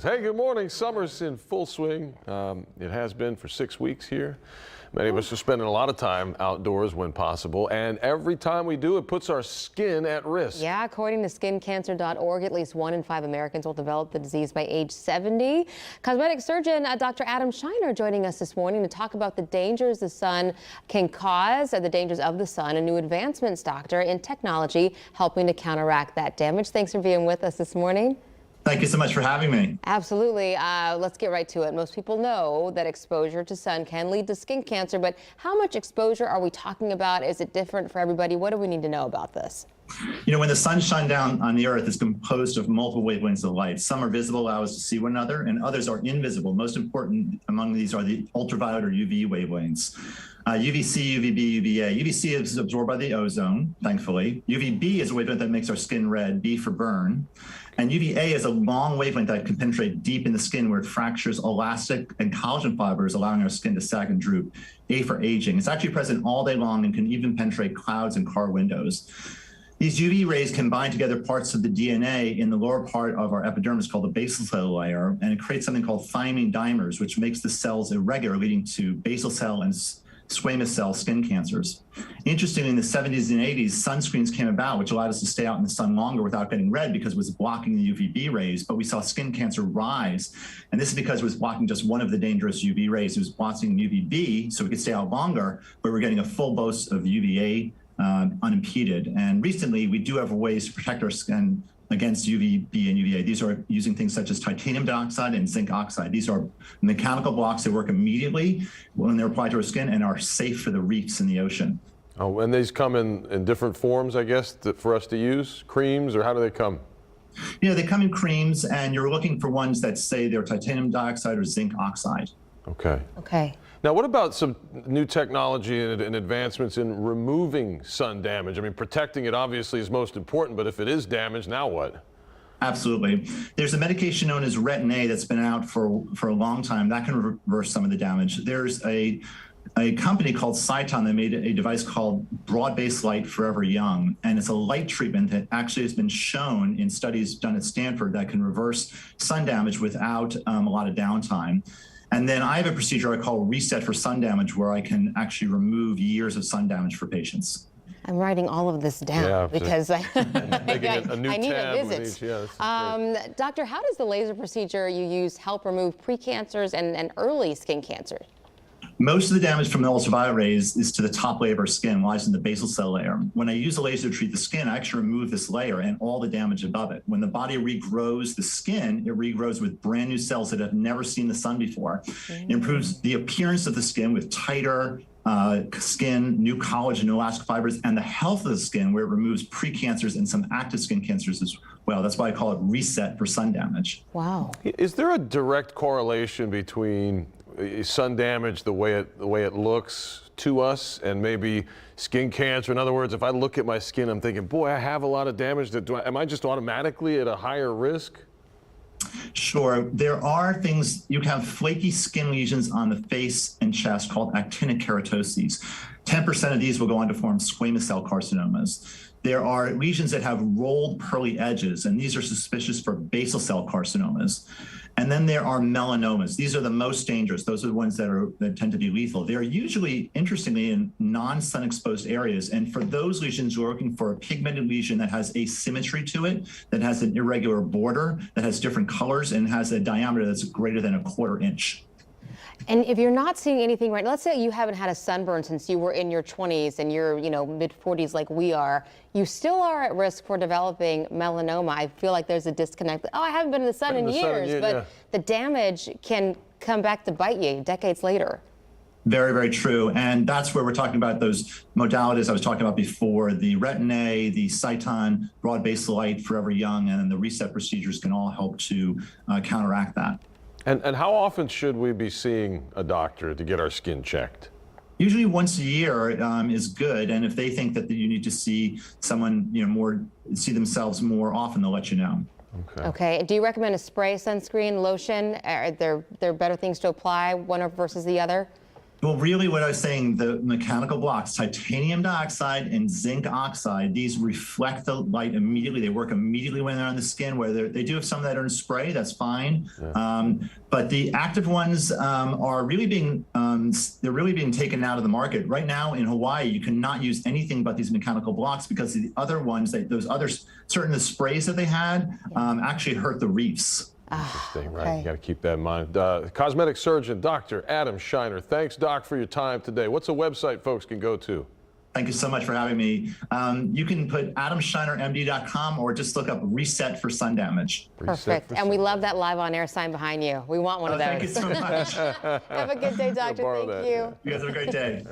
news. Hey, good morning. Summer's in full swing. It has been for 6 weeks here. Many of us are spending a lot of time outdoors when possible, and every time we do, it puts our skin at risk. Yeah, according to skincancer.org, at least 1 in 5 Americans will develop the disease by age 70. Cosmetic surgeon Dr. Adam Scheiner joining us this morning to talk about the dangers the sun can cause, the dangers of the sun, and new advancements, doctor, in technology helping to counteract that damage. Thanks for being with us this morning. Thank you so much for having me. Absolutely. Let's get right to it. Most people know that exposure to sun can lead to skin cancer, but how much exposure are we talking about? Is it different for everybody? What do we need to know about this? You know, when the sun shines down on the earth, it's composed of multiple wavelengths of light. Some are visible, allow us to see one another, and others are invisible. Most important among these are the ultraviolet or UV wavelengths. UVC, UVB, UVA. UVC is absorbed by the ozone, thankfully. UVB is a wavelength that makes our skin red, B for burn. And UVA is a long wavelength that can penetrate deep in the skin where it fractures elastic and collagen fibers, allowing our skin to sag and droop. A for aging. It's actually present all day long and can even penetrate clouds and car windows. These UV rays can bind together parts of the DNA in the lower part of our epidermis called the basal cell layer, and it creates something called thymine dimers, which makes the cells irregular, leading to basal cell and squamous cell skin cancers. Interestingly, in the 70s and 80s, sunscreens came about, which allowed us to stay out in the sun longer without getting red because it was blocking the UVB rays, but we saw skin cancer rise. And this is because it was blocking just one of the dangerous UV rays. It was blocking UVB, so we could stay out longer, but we're getting a full dose of UVA unimpeded. And recently, we do have ways to protect our skin against UVB and UVA. These are using things such as titanium dioxide and zinc oxide. These are mechanical blocks that work immediately when they're applied to our skin and are safe for the reefs in the ocean. Oh, and these come in different forms, I guess, for us to use? Creams, or how do they come? You know, they come in creams, and you're looking for ones that say they're titanium dioxide or zinc oxide. Okay. Okay. Now, what about some new technology and advancements in removing sun damage? I mean, protecting it obviously is most important, but if it is damaged, now what? Absolutely. There's a medication known as Retin A that's been out for a long time that can reverse some of the damage. There's a company called Cyton that made a device called Broad-Based Light Forever Young, and it's a light treatment that actually has been shown in studies done at Stanford that can reverse sun damage without a lot of downtime. And then I have a procedure I call Reset for Sun Damage, where I can actually remove years of sun damage for patients. I'm writing all of this down because I need a visit. Doctor, how does the laser procedure you use help remove precancers and early skin cancer? Most of the damage from the ultraviolet rays is to the top layer of our skin, lies in the basal cell layer. When I use a laser to treat the skin, I actually remove this layer and all the damage above it. When the body regrows the skin, it regrows with brand new cells that have never seen the sun before. It improves the appearance of the skin with tighter skin, new collagen, new elastic fibers, and the health of the skin, where it removes precancers and some active skin cancers as well. That's why I call it Reset for Sun Damage. Wow. Is there a direct correlation between sun damage, the way it looks to us, and maybe skin cancer? In other words, if I look at my skin, I'm thinking, boy, I have a lot of damage. Am I just automatically at a higher risk? Sure. There are things, you can have flaky skin lesions on the face and chest called actinic keratoses. 10% of these will go on to form squamous cell carcinomas. There are lesions that have rolled pearly edges, and these are suspicious for basal cell carcinomas. And then there are melanomas. These are the most dangerous. Those are the ones that tend to be lethal. They're usually, interestingly, in non-sun exposed areas. And for those lesions, we're looking for a pigmented lesion that has asymmetry to it, that has an irregular border, that has different colors, and has a diameter that's greater than 1/4 inch. And if you're not seeing anything right, let's say you haven't had a sunburn since you were in your 20s and you're, mid-40s like we are, you still are at risk for developing melanoma. I feel like there's a disconnect. Oh, I haven't been in the sun in years, but the damage can come back to bite you decades later. Very, very true. And that's where we're talking about those modalities I was talking about before. The Retin A, the Cyton, Broad-Based Light, Forever Young, and then the Reset procedures can all help to counteract that. And how often should we be seeing a doctor to get our skin checked? Usually once a year is good, and if they think that you need to see someone, see themselves more often, they'll let you know. Okay. Do you recommend a spray sunscreen, lotion? Are there better things to apply, one versus the other? Well, really what I was saying, the mechanical blocks, titanium dioxide and zinc oxide, these reflect the light immediately. They work immediately when they're on the skin, where they do have some that are in spray, that's fine. Yeah. But the active ones are really being, they're really being taken out of the market. Right now in Hawaii, you cannot use anything but these mechanical blocks because the other ones, those other certain the sprays that they had actually hurt the reefs. Interesting, right? You got to keep that in mind. Cosmetic surgeon, Dr. Adam Scheiner. Thanks, Doc, for your time today. What's a website folks can go to? Thank you so much for having me. You can put adamscheinermd.com or just look up Reset for Sun Damage. Perfect. And we love that live on air sign behind you. We want one of those. Thank you so much. Have a good day, doctor. Thank you. You guys have a great day.